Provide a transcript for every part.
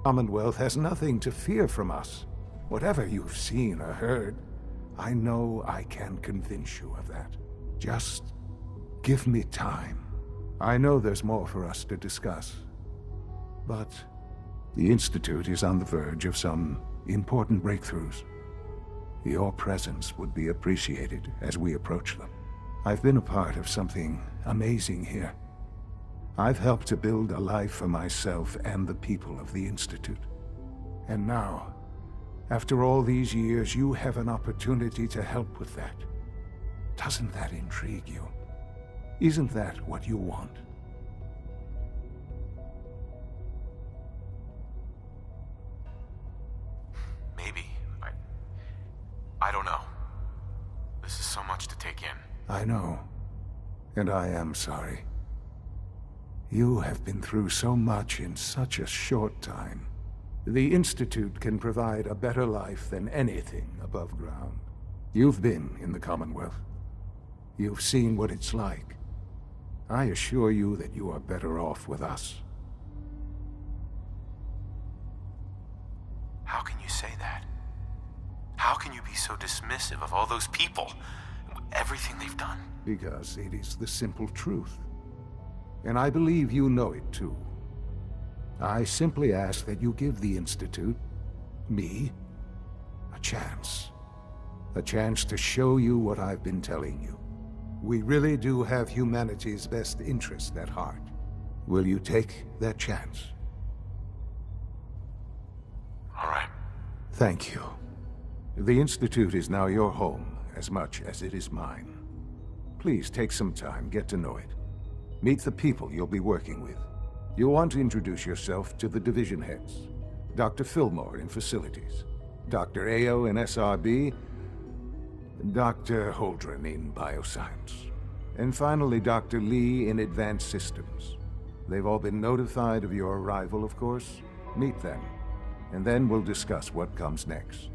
Commonwealth has nothing to fear from us. Whatever you've seen or heard, I know I can convince you of that. Just give me time. I know there's more for us to discuss. But the Institute is on the verge of some important breakthroughs. Your presence would be appreciated as we approach them. I've been a part of something amazing here. I've helped to build a life for myself and the people of the Institute. And now, after all these years, you have an opportunity to help with that. Doesn't that intrigue you? Isn't that what you want? Maybe. I don't know. This is so much to take in. I know. And I am sorry. You have been through so much in such a short time. The Institute can provide a better life than anything above ground. You've been in the Commonwealth. You've seen what it's like. I assure you that you are better off with us. How can you say that? How can you be so dismissive of all those people? Everything they've done? Because it is the simple truth. And I believe you know it too. I simply ask that you give the Institute, me, a chance. A chance to show you what I've been telling you. We really do have humanity's best interest at heart. Will you take that chance? All right. Thank you. The Institute is now your home as much as it is mine. Please take some time, get to know it. Meet the people you'll be working with. You'll want to introduce yourself to the division heads. Dr. Fillmore in Facilities, Dr. Ao in SRB, Dr. Holdren in Bioscience, and finally Dr. Lee in Advanced Systems. They've all been notified of your arrival, of course. Meet them, and then we'll discuss what comes next.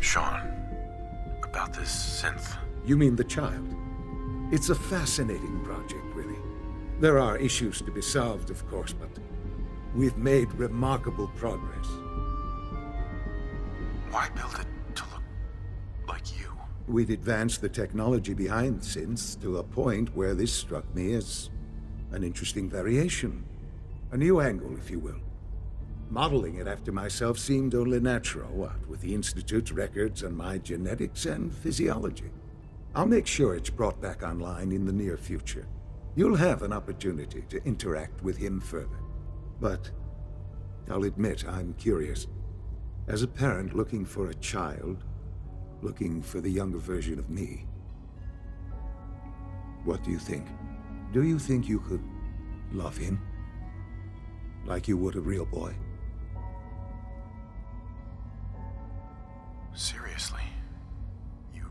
Sean, about this synth. You mean the child? It's a fascinating project, really. There are issues to be solved, of course, but we've made remarkable progress. Why build it to look like you? We'd advanced the technology behind synths to a point where this struck me as an interesting variation. A new angle, if you will. Modeling it after myself seemed only natural, what with the Institute's records and my genetics and physiology. I'll make sure it's brought back online in the near future. You'll have an opportunity to interact with him further. But I'll admit I'm curious. As a parent looking for a child, looking for the younger version of me, what do you think? Do you think you could love him? Like you would a real boy? Seriously? You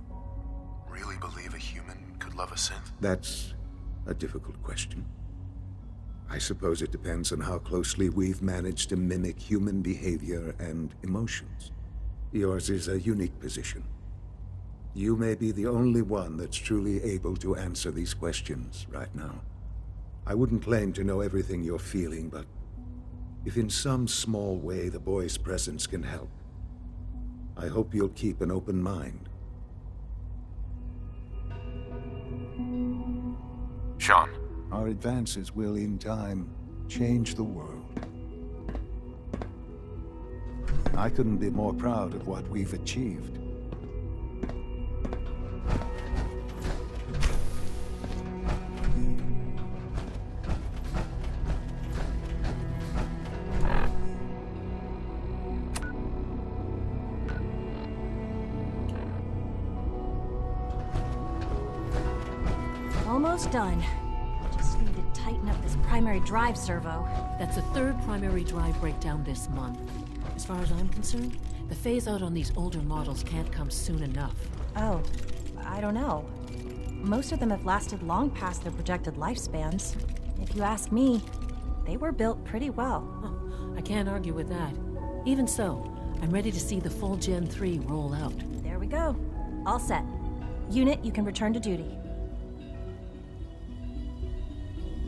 really believe a human could love a synth? That's a difficult question. I suppose it depends on how closely we've managed to mimic human behavior and emotions. Yours is a unique position. You may be the only one that's truly able to answer these questions right now. I wouldn't claim to know everything you're feeling, but if in some small way the boy's presence can help, I hope you'll keep an open mind. Sean. Our advances will, in time, change the world. I couldn't be more proud of what we've achieved. Almost done. Just need to tighten up this primary drive servo. That's the third primary drive breakdown this month. As far as I'm concerned, the phase-out on these older models can't come soon enough. Oh, I don't know. Most of them have lasted long past their projected lifespans. If you ask me, They were built pretty well. I can't argue with that. Even so, I'm ready to see the full Gen 3 roll out. There we go. All set. Unit, you can return to duty.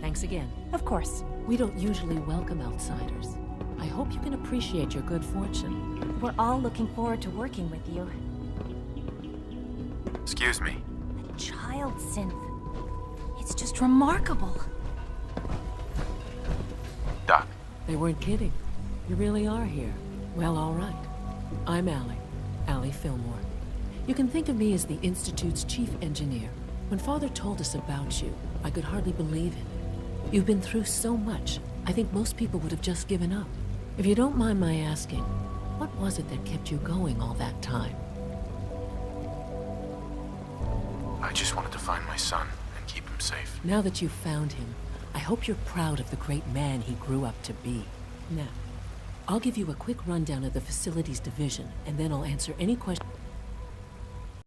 Thanks again. Of course. We don't usually welcome outsiders. I hope you can appreciate your good fortune. We're all looking forward to working with you. Excuse me. Child synth. It's just remarkable. Doc. They weren't kidding. You really are here. Well, all right. I'm Allie Fillmore. You can think of me as the Institute's chief engineer. When Father told us about you, I could hardly believe it. You've been through so much, I think most people would have just given up. If you don't mind my asking, what was it that kept you going all that time? I just wanted to find my son and keep him safe. Now that you've found him, I hope you're proud of the great man he grew up to be. Now, I'll give you a quick rundown of the facilities division, and then I'll answer any questions.